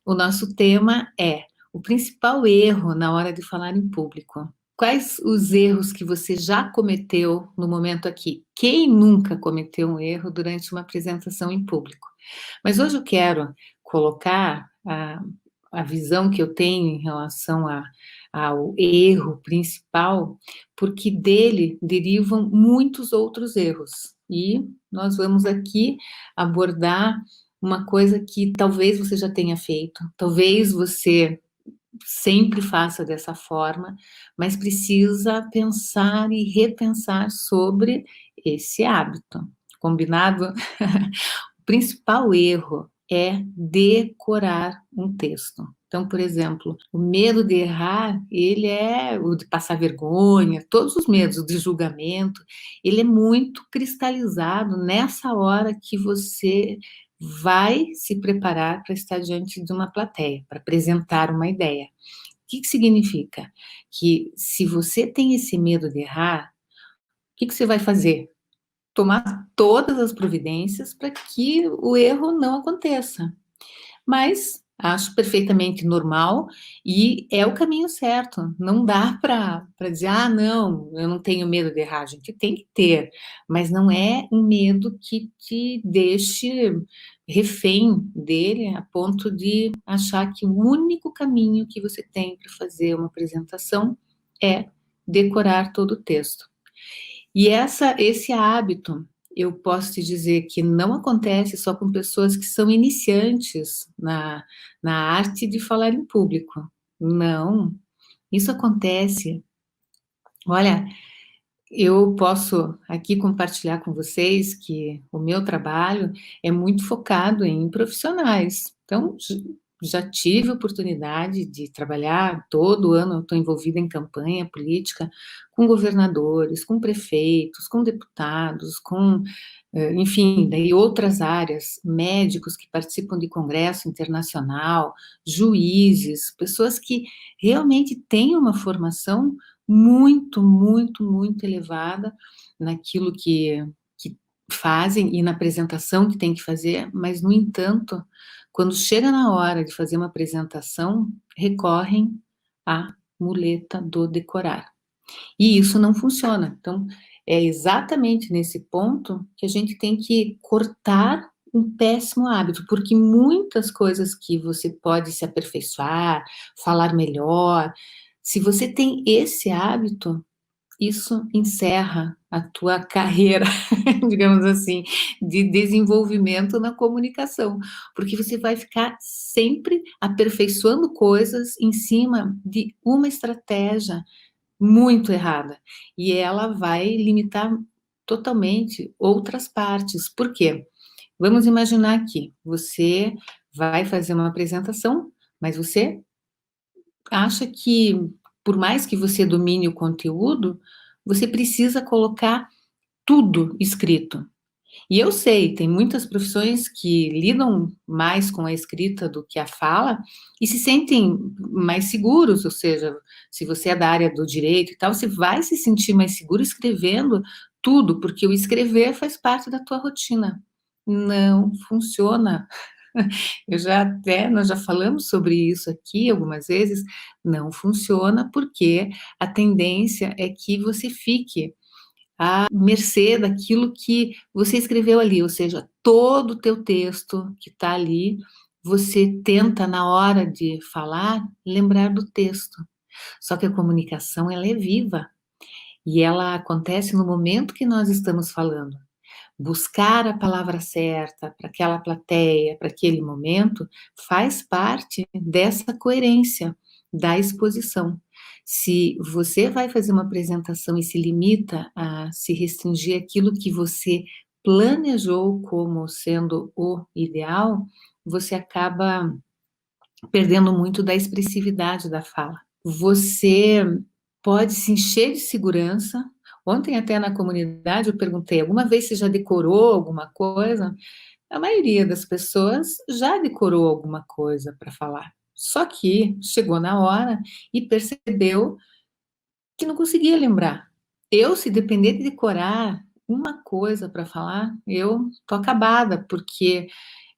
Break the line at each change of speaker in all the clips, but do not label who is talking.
O nosso tema é o principal erro na hora de falar em público. Quais os erros que você já cometeu no momento aqui? Quem nunca cometeu um erro durante uma apresentação em público? Mas hoje eu quero colocar a visão que eu tenho em relação ao erro principal, porque dele derivam muitos outros erros. E nós vamos aqui abordar uma coisa que talvez você já tenha feito, talvez você sempre faça dessa forma, mas precisa pensar e repensar sobre esse hábito. Combinado? O principal erro é decorar um texto. Então, por exemplo, o medo de errar, ele é o de passar vergonha, todos os medos, o de julgamento, ele é muito cristalizado nessa hora que você vai se preparar para estar diante de uma plateia, para apresentar uma ideia. O que significa? Que se você tem esse medo de errar, o que você vai fazer? Tomar todas as providências para que o erro não aconteça. Mas acho perfeitamente normal e é o caminho certo. Não dá para dizer, ah, não, eu não tenho medo de errar. A gente tem que ter, mas não é um medo que te deixe refém dele a ponto de achar que o único caminho que você tem para fazer uma apresentação é decorar todo o texto. E esse hábito, eu posso te dizer que não acontece só com pessoas que são iniciantes na arte de falar em público. Não, isso acontece. Olha, eu posso aqui compartilhar com vocês que o meu trabalho é muito focado em profissionais. Então, já tive oportunidade de trabalhar todo ano, eu estou envolvida em campanha política com governadores, com prefeitos, com deputados, com, enfim, daí outras áreas, médicos que participam de congresso internacional, juízes, pessoas que realmente têm uma formação muito, muito, muito elevada naquilo que fazem e na apresentação que tem que fazer, mas, no entanto, quando chega na hora de fazer uma apresentação, recorrem à muleta do decorar. E isso não funciona. Então, é exatamente nesse ponto que a gente tem que cortar um péssimo hábito, porque muitas coisas que você pode se aperfeiçoar, falar melhor, se você tem esse hábito, isso encerra a tua carreira, digamos assim, de desenvolvimento na comunicação, porque você vai ficar sempre aperfeiçoando coisas em cima de uma estratégia muito errada, e ela vai limitar totalmente outras partes. Por quê? Vamos imaginar aqui, você vai fazer uma apresentação, mas você acha que, por mais que você domine o conteúdo, você precisa colocar tudo escrito. E eu sei, tem muitas profissões que lidam mais com a escrita do que a fala e se sentem mais seguros, ou seja, se você é da área do direito e tal, você vai se sentir mais seguro escrevendo tudo, porque o escrever faz parte da tua rotina. Não funciona. Nós já falamos sobre isso aqui algumas vezes, não funciona porque a tendência é que você fique à mercê daquilo que você escreveu ali, ou seja, todo o teu texto que está ali, você tenta, na hora de falar, lembrar do texto. Só que a comunicação, ela é viva, e ela acontece no momento que nós estamos falando. Buscar a palavra certa para aquela plateia, para aquele momento, faz parte dessa coerência da exposição. Se você vai fazer uma apresentação e se limita a se restringir àquilo que você planejou como sendo o ideal, você acaba perdendo muito da expressividade da fala. Você pode se encher de segurança. Ontem, até na comunidade, eu perguntei: alguma vez você já decorou alguma coisa? A maioria das pessoas já decorou alguma coisa para falar. Só que chegou na hora e percebeu que não conseguia lembrar. Eu, se depender de decorar uma coisa para falar, eu tô acabada, porque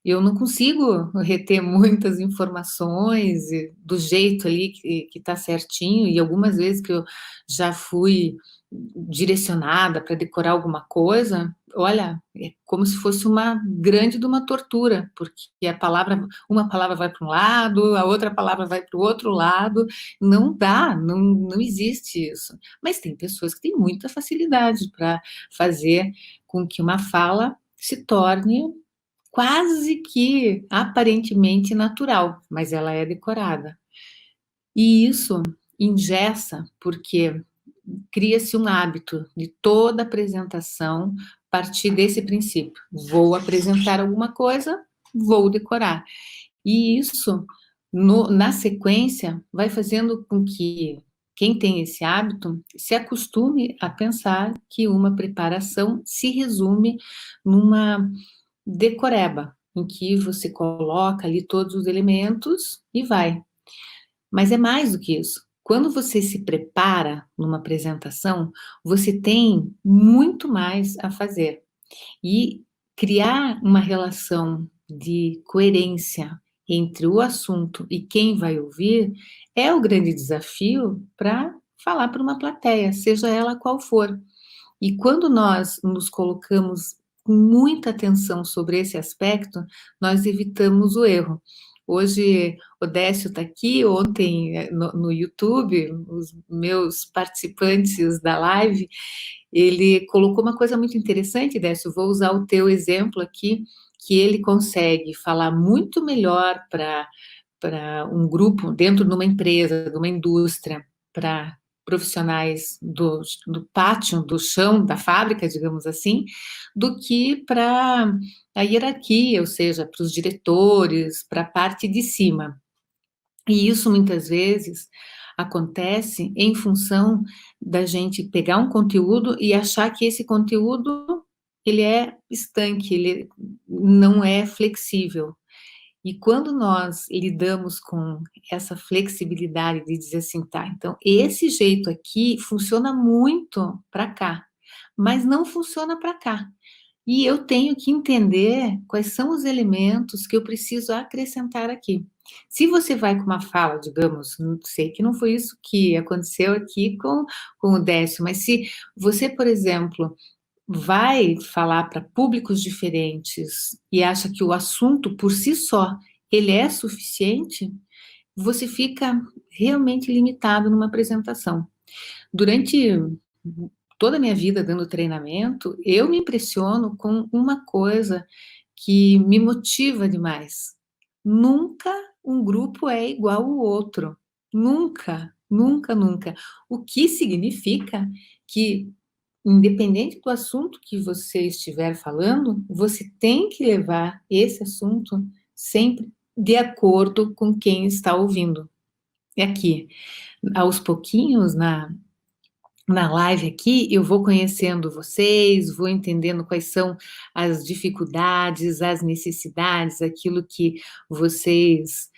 eu não consigo reter muitas informações do jeito ali que está certinho, e algumas vezes que eu já fui direcionada para decorar alguma coisa, olha, é como se fosse uma grande de uma tortura, porque uma palavra vai para um lado, a outra palavra vai para o outro lado, não dá, não existe isso. Mas tem pessoas que têm muita facilidade para fazer com que uma fala se torne quase que aparentemente natural, mas ela é decorada. E isso engessa, porque cria-se um hábito de toda apresentação partir desse princípio. Vou apresentar alguma coisa, vou decorar. E isso, na sequência, vai fazendo com que quem tem esse hábito se acostume a pensar que uma preparação se resume numa decoreba, em que você coloca ali todos os elementos e vai. Mas é mais do que isso. Quando você se prepara numa apresentação, você tem muito mais a fazer. E criar uma relação de coerência entre o assunto e quem vai ouvir é o grande desafio para falar para uma plateia, seja ela qual for. E quando nós nos colocamos com muita atenção sobre esse aspecto, nós evitamos o erro. Hoje, o Décio está aqui, ontem no YouTube, os meus participantes da live, ele colocou uma coisa muito interessante, Décio, vou usar o teu exemplo aqui, que ele consegue falar muito melhor para um grupo dentro de uma empresa, de uma indústria, para profissionais do pátio, do chão, da fábrica, digamos assim, do que para a hierarquia, ou seja, para os diretores, para a parte de cima. E isso muitas vezes acontece em função da gente pegar um conteúdo e achar que esse conteúdo ele é estanque, ele não é flexível. E quando nós lidamos com essa flexibilidade de dizer assim, tá, então esse jeito aqui funciona muito para cá, mas não funciona para cá. E eu tenho que entender quais são os elementos que eu preciso acrescentar aqui. Se você vai com uma fala, digamos, não sei que não foi isso que aconteceu aqui com o Décio, mas se você, por exemplo, vai falar para públicos diferentes e acha que o assunto por si só ele é suficiente, você fica realmente limitado numa apresentação. Durante toda a minha vida dando treinamento, eu me impressiono com uma coisa que me motiva demais. Nunca um grupo é igual ao outro. Nunca, nunca, nunca. O que significa que independente do assunto que você estiver falando, você tem que levar esse assunto sempre de acordo com quem está ouvindo. E aqui, aos pouquinhos, na live aqui, eu vou conhecendo vocês, vou entendendo quais são as dificuldades, as necessidades, aquilo que vocês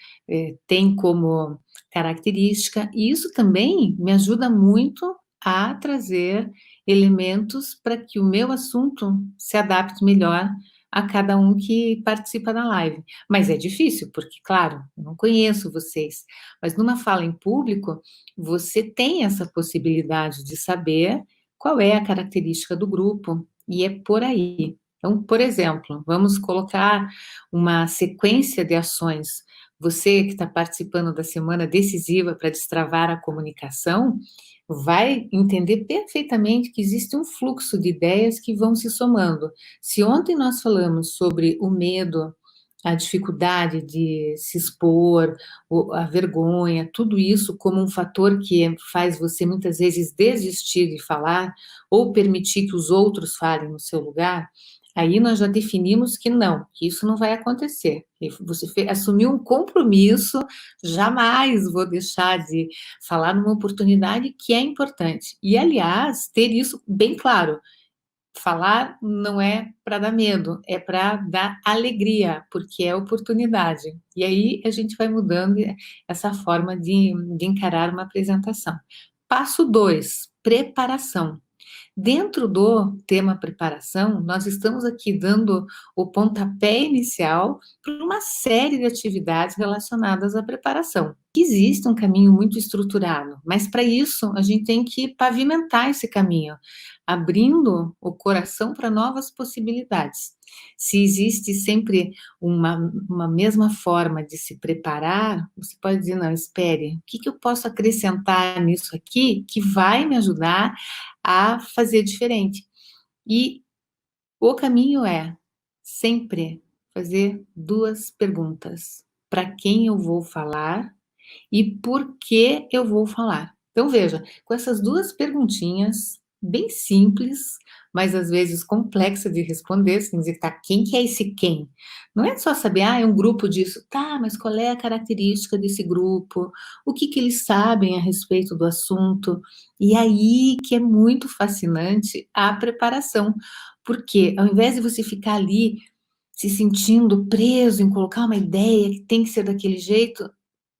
têm como característica, e isso também me ajuda muito a trazer elementos para que o meu assunto se adapte melhor a cada um que participa da live. Mas é difícil, porque, claro, eu não conheço vocês, mas numa fala em público, você tem essa possibilidade de saber qual é a característica do grupo, e é por aí. Então, por exemplo, vamos colocar uma sequência de ações. Você que está participando da semana decisiva para destravar a comunicação, vai entender perfeitamente que existe um fluxo de ideias que vão se somando. Se ontem nós falamos sobre o medo, a dificuldade de se expor, a vergonha, tudo isso como um fator que faz você muitas vezes desistir de falar ou permitir que os outros falem no seu lugar, aí nós já definimos que não, que isso não vai acontecer. Você assumiu um compromisso, jamais vou deixar de falar numa oportunidade que é importante. E, aliás, ter isso bem claro. Falar não é para dar medo, é para dar alegria, porque é oportunidade. E aí a gente vai mudando essa forma de encarar uma apresentação. Passo 2, preparação. Dentro do tema preparação, nós estamos aqui dando o pontapé inicial para uma série de atividades relacionadas à preparação. Existe um caminho muito estruturado, mas para isso a gente tem que pavimentar esse caminho, abrindo o coração para novas possibilidades. Se existe sempre uma mesma forma de se preparar, você pode dizer, não, espere, o que eu posso acrescentar nisso aqui que vai me ajudar a fazer diferente? E o caminho é sempre fazer 2 perguntas: para quem eu vou falar e por que eu vou falar. Então veja, com essas 2 perguntinhas, bem simples, mas às vezes complexa de responder, você tem que dizer, tá, quem que é esse quem? Não é só saber, é um grupo disso. Tá, mas qual é a característica desse grupo? O que que eles sabem a respeito do assunto? E aí que é muito fascinante a preparação, porque ao invés de você ficar ali se sentindo preso em colocar uma ideia que tem que ser daquele jeito,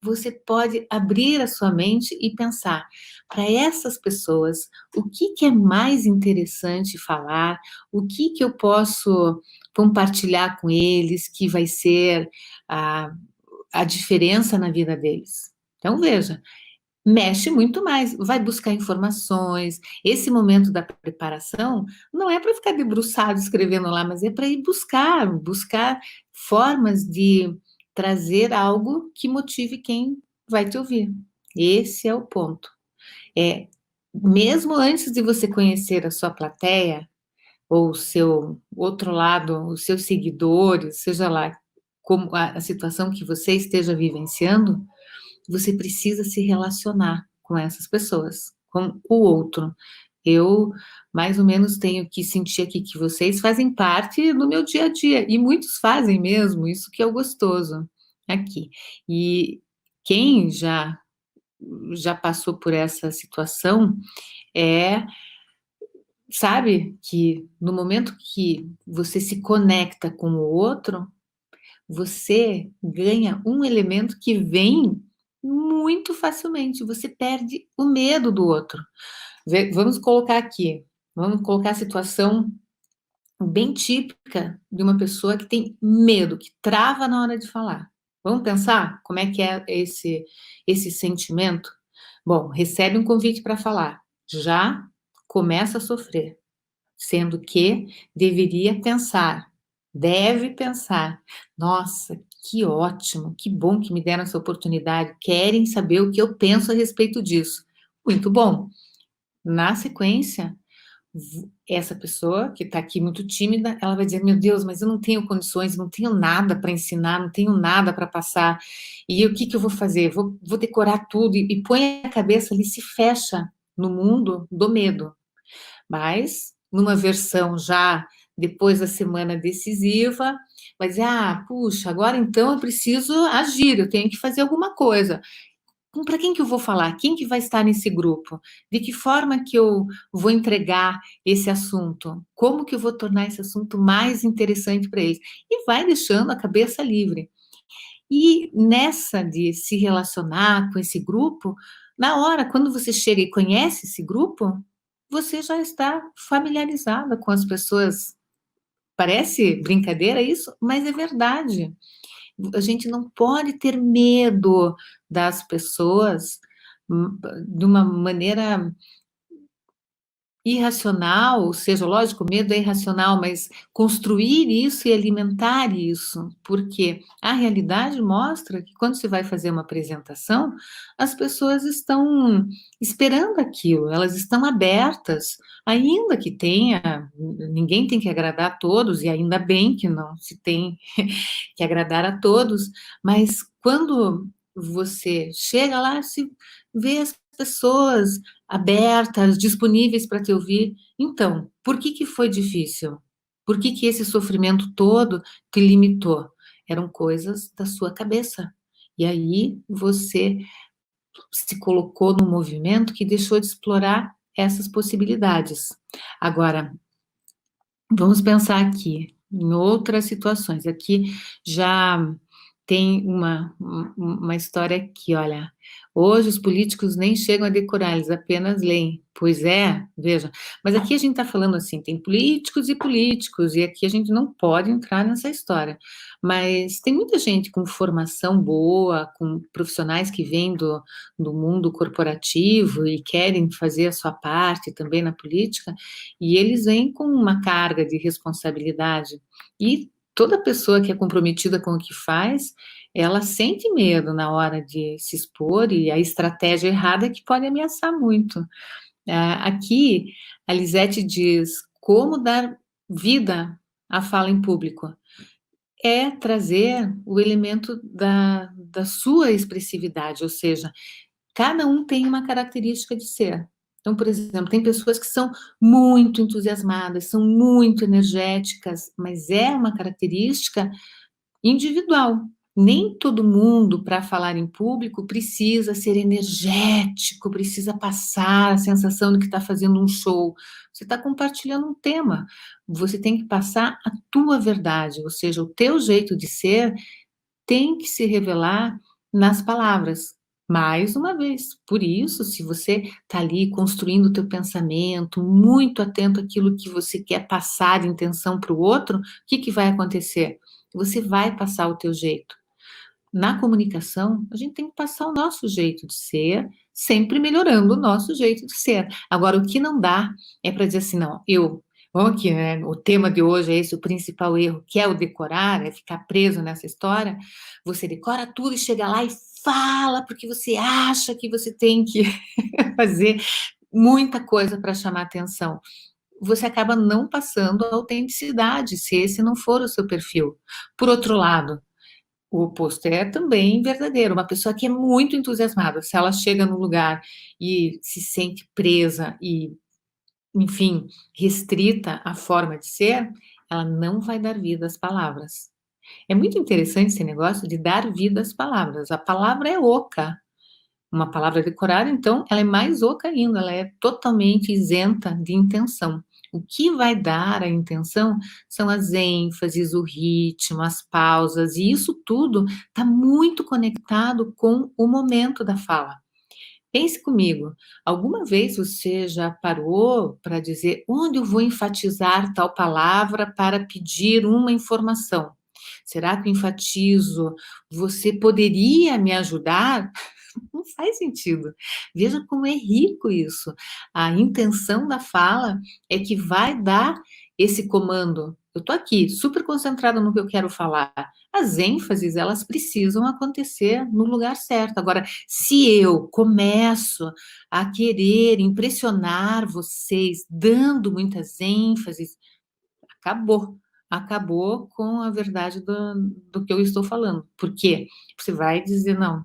você pode abrir a sua mente e pensar, para essas pessoas, o que que é mais interessante falar, o que que eu posso compartilhar com eles, que vai ser a a diferença na vida deles. Então veja, mexe muito mais, vai buscar informações. Esse momento da preparação não é para ficar debruçado escrevendo lá, mas é para ir buscar formas de trazer algo que motive quem vai te ouvir. Esse é o ponto. É, mesmo antes de você conhecer a sua plateia, ou o seu outro lado, os seus seguidores, seja lá como a situação que você esteja vivenciando, você precisa se relacionar com essas pessoas, com o outro. Eu, mais ou menos, tenho que sentir aqui que vocês fazem parte do meu dia a dia, e muitos fazem mesmo, isso que é o gostoso aqui. E quem já passou por essa situação, é sabe que no momento que você se conecta com o outro, você ganha um elemento que vem muito facilmente, você perde o medo do outro. Vamos colocar aqui, vamos colocar a situação bem típica de uma pessoa que tem medo, que trava na hora de falar. Vamos pensar como é que é esse sentimento? Bom, recebe um convite para falar, já começa a sofrer, sendo que deveria pensar, deve pensar: "Nossa, que ótimo, que bom que me deram essa oportunidade, querem saber o que eu penso a respeito disso. Muito bom". Na sequência, essa pessoa que está aqui muito tímida, ela vai dizer: "Meu Deus, mas eu não tenho condições, não tenho nada para ensinar, não tenho nada para passar, e o que que eu vou fazer? Vou decorar tudo", e põe a cabeça ali, se fecha no mundo do medo. Mas, numa versão já depois da semana decisiva, vai dizer: "Ah, puxa, agora então eu preciso agir, eu tenho que fazer alguma coisa. Para quem que eu vou falar? Quem que vai estar nesse grupo? De que forma que eu vou entregar esse assunto? Como que eu vou tornar esse assunto mais interessante para eles?". E vai deixando a cabeça livre. E nessa de se relacionar com esse grupo, na hora, quando você chega e conhece esse grupo, você já está familiarizada com as pessoas. Parece brincadeira isso, mas é verdade. A gente não pode ter medo das pessoas, de uma maneira irracional, ou seja, lógico, o medo é irracional, mas construir isso e alimentar isso, porque a realidade mostra que quando você vai fazer uma apresentação, as pessoas estão esperando aquilo, elas estão abertas, ainda que tenha, ninguém tem que agradar a todos, e ainda bem que não se tem que agradar a todos, mas quando você chega lá, se vê as pessoas abertas, disponíveis para te ouvir. Então, por que que foi difícil? Por que que esse sofrimento todo te limitou? Eram coisas da sua cabeça. E aí você se colocou num movimento que deixou de explorar essas possibilidades. Agora, vamos pensar aqui em outras situações. Aqui já Tem uma história aqui, olha. Hoje os políticos nem chegam a decorar, eles apenas leem. Pois é, veja. Mas aqui a gente está falando assim, tem políticos, e aqui a gente não pode entrar nessa história. Mas tem muita gente com formação boa, com profissionais que vêm do mundo corporativo e querem fazer a sua parte também na política, e eles vêm com uma carga de responsabilidade. E toda pessoa que é comprometida com o que faz, ela sente medo na hora de se expor, e a estratégia errada é que pode ameaçar muito. Aqui, a Lisete diz: como dar vida à fala em público? É trazer o elemento da sua expressividade, ou seja, cada um tem uma característica de ser. Então, por exemplo, tem pessoas que são muito entusiasmadas, são muito energéticas, mas é uma característica individual. Nem todo mundo, para falar em público, precisa ser energético, precisa passar a sensação de que está fazendo um show. Você está compartilhando um tema. Você tem que passar a tua verdade, ou seja, o teu jeito de ser tem que se revelar nas palavras. Mais uma vez, por isso, se você está ali construindo o teu pensamento, muito atento àquilo que você quer passar de intenção para o outro, o que, que vai acontecer? Você vai passar o teu jeito. Na comunicação, a gente tem que passar o nosso jeito de ser, sempre melhorando o nosso jeito de ser. Agora, o que não dá é para dizer assim, não, vamos aqui, né? O tema de hoje é esse, o principal erro, que é o decorar, é ficar preso nessa história. Você decora tudo e chega lá e fala, porque você acha que você tem que fazer muita coisa para chamar atenção. Você acaba não passando a autenticidade, se esse não for o seu perfil. Por outro lado, o oposto é também verdadeiro. Uma pessoa que é muito entusiasmada, se ela chega no lugar e se sente presa e, enfim, restrita à forma de ser, ela não vai dar vida às palavras. É muito interessante esse negócio de dar vida às palavras. A palavra é oca. Uma palavra decorada, então, ela é mais oca ainda, ela é totalmente isenta de intenção. O que vai dar a intenção são as ênfases, o ritmo, as pausas, e isso tudo está muito conectado com o momento da fala. Pense comigo, alguma vez você já parou para dizer onde eu vou enfatizar tal palavra para pedir uma informação? Será que eu enfatizo? Você poderia me ajudar? Não faz sentido. Veja como é rico isso. A intenção da fala é que vai dar esse comando. Eu estou aqui, super concentrada no que eu quero falar. As ênfases, elas precisam acontecer no lugar certo. Agora, se eu começo a querer impressionar vocês, dando muitas ênfases, acabou. Acabou com a verdade do que eu estou falando. Por quê? Você vai dizer, não,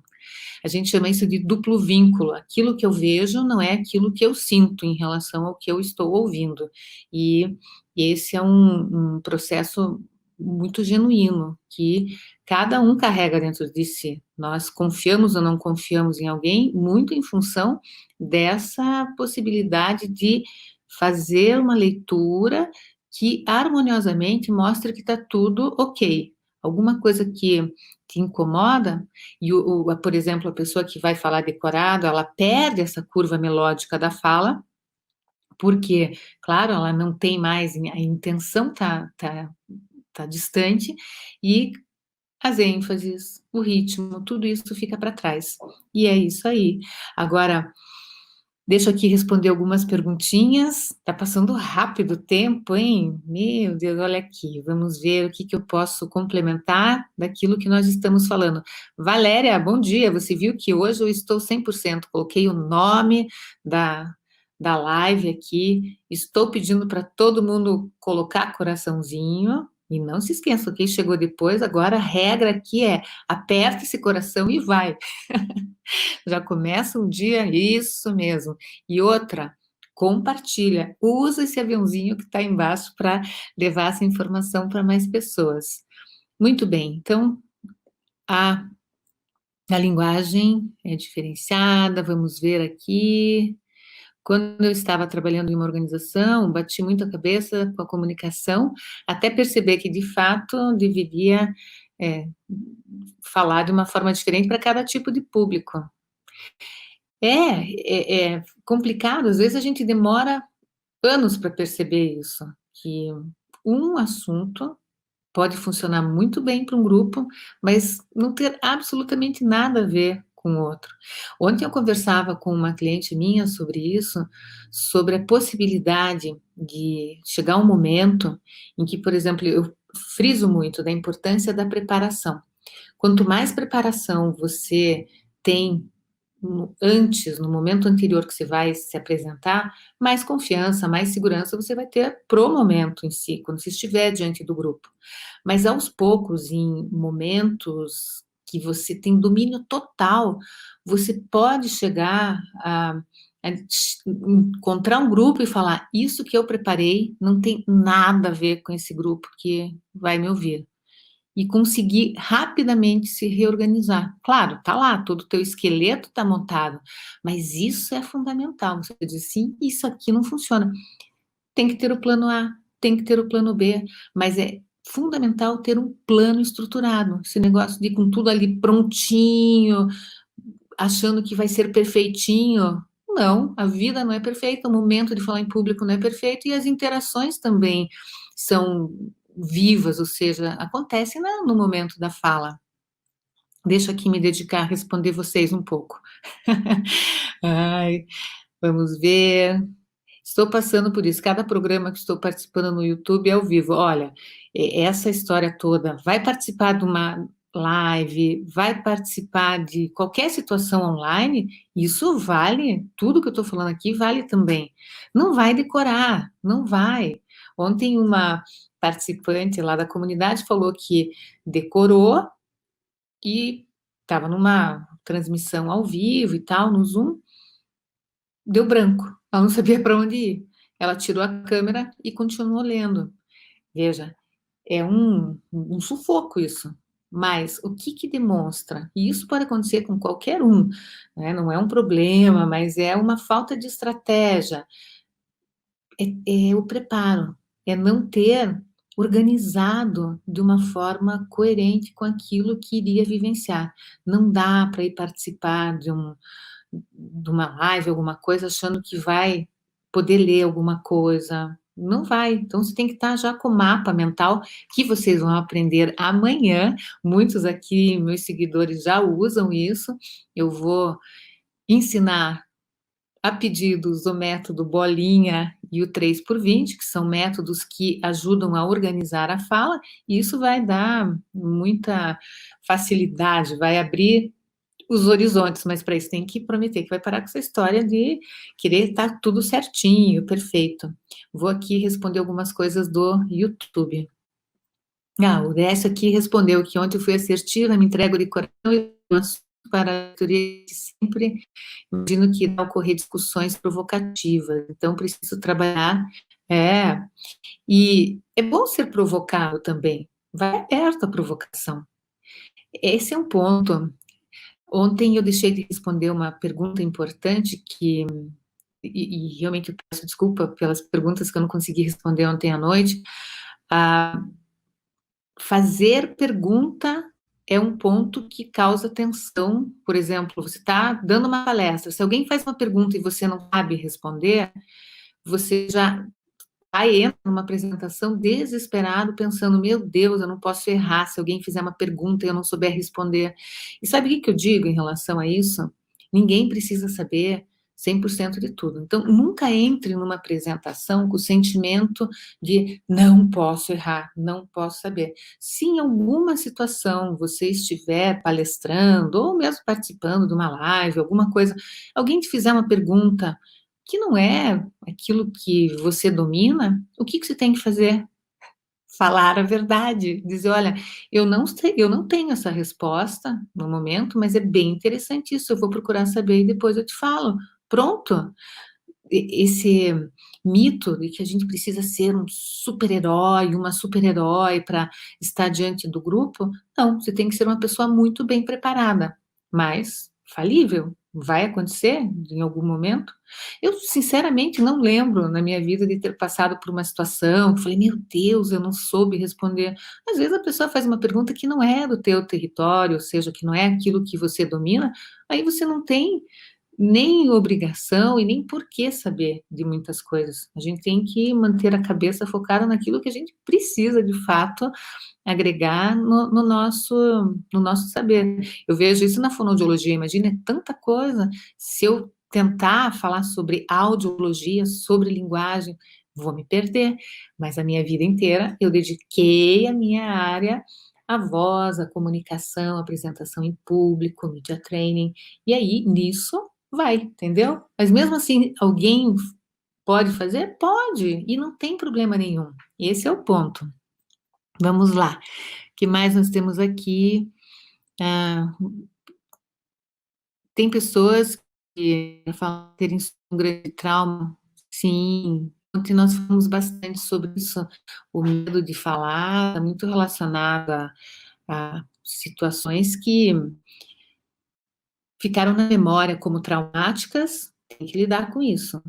a gente chama isso de duplo vínculo. Aquilo que eu vejo não é aquilo que eu sinto em relação ao que eu estou ouvindo. E esse é um processo muito genuíno, que cada um carrega dentro de si. Nós confiamos ou não confiamos em alguém muito em função dessa possibilidade de fazer uma leitura que harmoniosamente mostra que está tudo ok. Alguma coisa que te incomoda, e, por exemplo, a pessoa que vai falar decorado, ela perde essa curva melódica da fala, porque, claro, ela não tem mais, a intenção tá distante, e as ênfases, o ritmo, tudo isso fica para trás. E é isso aí. Agora, deixa eu aqui responder algumas perguntinhas. Tá passando rápido o tempo, hein? Meu Deus, olha aqui. Vamos ver o que que eu posso complementar daquilo que nós estamos falando. Valéria, bom dia. Você viu que hoje eu estou 100%. Coloquei o nome da live aqui. Estou pedindo para todo mundo colocar coraçãozinho. E não se esqueça, quem chegou depois, agora a regra aqui é aperta esse coração e vai. Já começa um dia, isso mesmo. E outra, compartilha, usa esse aviãozinho que está embaixo para levar essa informação para mais pessoas. Muito bem, então a, a linguagem é diferenciada, vamos ver aqui. Quando eu estava trabalhando em uma organização, bati muito a cabeça com a comunicação, até perceber que, de fato, deveria, eh, falar de uma forma diferente para cada tipo de público. É complicado, às vezes a gente demora anos para perceber isso, que um assunto pode funcionar muito bem para um grupo, mas não ter absolutamente nada a ver com o outro. Ontem eu conversava com uma cliente minha sobre isso, sobre a possibilidade de chegar um momento em que, por exemplo, eu friso muito da importância da preparação. Quanto mais preparação você tem antes, no momento anterior que você vai se apresentar, mais confiança, mais segurança você vai ter pro momento em si, quando você estiver diante do grupo. Mas aos poucos, em momentos que você tem domínio total, você pode chegar a encontrar um grupo e falar: "Isso que eu preparei não tem nada a ver com esse grupo que vai me ouvir". E conseguir rapidamente se reorganizar. Claro, tá lá, todo o teu esqueleto está montado, mas isso é fundamental, você diz: "Sim, isso aqui não funciona". Tem que ter o plano A, tem que ter o plano B, mas é fundamental ter um plano estruturado. Esse negócio de ir com tudo ali prontinho, achando que vai ser perfeitinho, não, a vida não é perfeita, o momento de falar em público não é perfeito e as interações também são vivas, ou seja, acontecem no momento da fala. Deixa aqui me dedicar a responder vocês um pouco. Ai, vamos ver. Estou passando por isso. Cada programa que estou participando no YouTube é ao vivo. Olha, essa história toda, vai participar de uma live, vai participar de qualquer situação online, isso vale, tudo que eu estou falando aqui vale também. Não vai decorar, não vai. Ontem uma participante lá da comunidade falou que decorou e estava numa transmissão ao vivo e tal, no Zoom, deu branco, ela não sabia para onde ir. Ela tirou a câmera e continuou lendo. Veja, é um sufoco isso. Mas o que que demonstra? E isso pode acontecer com qualquer um, né, não é um problema, mas é uma falta de estratégia. É o preparo, é não ter organizado de uma forma coerente com aquilo que iria vivenciar. Não dá para ir participar de uma live, alguma coisa, achando que vai poder ler alguma coisa. Não vai. Então você tem que estar já com o mapa mental que vocês vão aprender amanhã. Muitos aqui, meus seguidores, já usam isso. Eu vou ensinar a pedidos o método bolinha e o 3 por 20, que são métodos que ajudam a organizar a fala, e isso vai dar muita facilidade, vai abrir os horizontes, mas para isso tem que prometer que vai parar com essa história de querer estar tudo certinho, perfeito. Vou aqui responder algumas coisas do YouTube. O Décio aqui respondeu que ontem eu fui assertiva, me entrego de coração e para a teoria de sempre. Imagino que irá ocorrer discussões provocativas, então preciso trabalhar. É, e é bom ser provocado também, vai aberto à provocação. Esse é um ponto. Ontem eu deixei de responder uma pergunta importante e realmente eu peço desculpa pelas perguntas que eu não consegui responder ontem à noite. Ah, fazer pergunta é um ponto que causa tensão. Por exemplo, você está dando uma palestra, se alguém faz uma pergunta e você não sabe responder, você já entra numa apresentação desesperado, pensando: "Meu Deus, eu não posso errar se alguém fizer uma pergunta e eu não souber responder". E sabe o que que eu digo em relação a isso? Ninguém precisa saber 100% de tudo. Então, nunca entre numa apresentação com o sentimento de: "Não posso errar, não posso saber". Se em alguma situação você estiver palestrando ou mesmo participando de uma live, alguma coisa, alguém te fizer uma pergunta que não é aquilo que você domina, o que que você tem que fazer? Falar a verdade, dizer: "Olha, eu não sei, eu não tenho essa resposta no momento, mas é bem interessante isso, eu vou procurar saber e depois eu te falo". Pronto. Esse mito de que a gente precisa ser um super-herói, uma super-herói para estar diante do grupo, não, você tem que ser uma pessoa muito bem preparada, mas falível? Vai acontecer em algum momento? Eu sinceramente não lembro na minha vida de ter passado por uma situação que falei: "Meu Deus, eu não soube responder". Às vezes a pessoa faz uma pergunta que não é do teu território, ou seja, que não é aquilo que você domina, aí você não tem nem obrigação e nem por que saber de muitas coisas. A gente tem que manter a cabeça focada naquilo que a gente precisa de fato agregar no nosso saber. Eu vejo isso na fonoaudiologia, imagina, é tanta coisa, se eu tentar falar sobre audiologia, sobre linguagem, vou me perder, mas a minha vida inteira eu dediquei a minha área à voz, à comunicação, à apresentação em público, media training, e aí nisso vai, entendeu? Mas mesmo assim, alguém pode fazer? Pode, e não tem problema nenhum. Esse é o ponto. Vamos lá. Que mais nós temos aqui? Ah, tem pessoas que falam terem um grande trauma. Sim, ontem nós falamos bastante sobre isso. O medo de falar está muito relacionado a situações que ficaram na memória como traumáticas, tem que lidar com isso.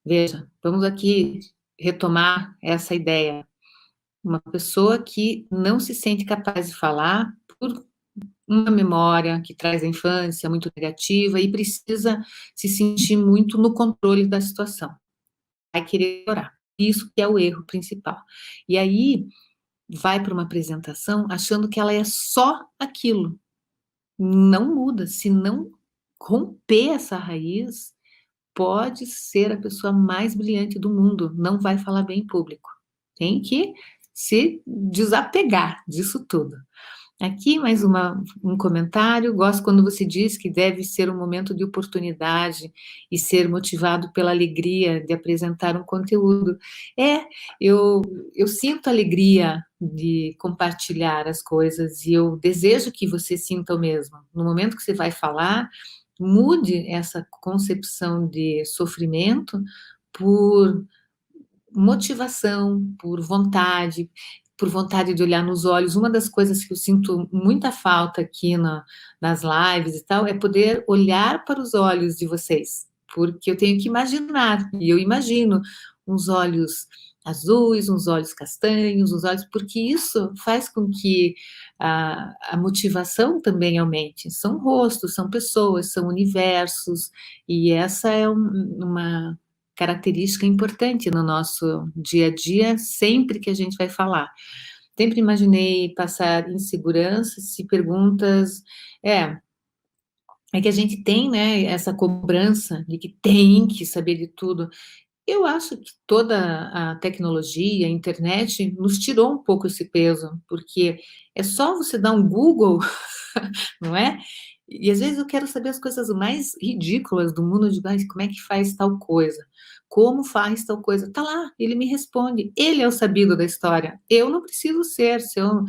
Veja, vamos aqui retomar essa ideia. Uma pessoa que não se sente capaz de falar por uma memória que traz a infância muito negativa e precisa se sentir muito no controle da situação. Vai querer orar. Isso que é o erro principal. E aí vai para uma apresentação achando que ela é só aquilo. Não muda. Se não romper essa raiz, pode ser a pessoa mais brilhante do mundo. Não vai falar bem em público. Tem que se desapegar disso tudo. Aqui mais um comentário. Gosto quando você diz que deve ser um momento de oportunidade e ser motivado pela alegria de apresentar um conteúdo. É, eu, eu sinto alegria de compartilhar as coisas e eu desejo que você sinta o mesmo. No momento que você vai falar, mude essa concepção de sofrimento por motivação, por vontade de olhar nos olhos. Uma das coisas que eu sinto muita falta aqui nas lives e tal é poder olhar para os olhos de vocês, porque eu tenho que imaginar, e eu imagino uns olhos azuis, uns olhos castanhos, uns olhos, porque isso faz com que a motivação também aumente. São rostos, são pessoas, são universos, e essa é uma característica importante no nosso dia a dia, sempre que a gente vai falar. Sempre imaginei passar insegurança se perguntas. É, é que a gente tem, né, essa cobrança de que tem que saber de tudo. Eu acho que toda a tecnologia, a internet, nos tirou um pouco esse peso, porque é só você dar um Google, não é? E às vezes eu quero saber as coisas mais ridículas do mundo, de como é que faz tal coisa? Como faz tal coisa? Tá lá, ele me responde. Ele é o sabido da história. Eu não preciso ser, se eu,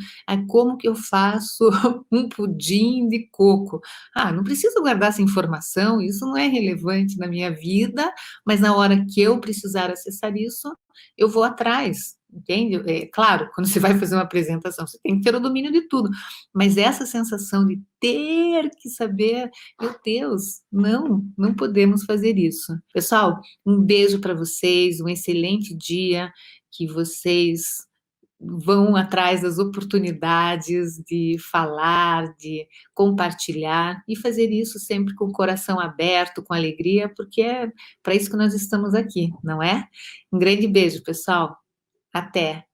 como que eu faço um pudim de coco? Ah, não preciso guardar essa informação, isso não é relevante na minha vida, mas na hora que eu precisar acessar isso, eu vou atrás, entende? É claro, quando você vai fazer uma apresentação, você tem que ter o domínio de tudo, mas essa sensação de ter que saber, meu Deus, não podemos fazer isso. Pessoal, um beijo para vocês, um excelente dia, que vocês vão atrás das oportunidades de falar, de compartilhar e fazer isso sempre com o coração aberto, com alegria, porque é para isso que nós estamos aqui, não é? Um grande beijo, pessoal. Até.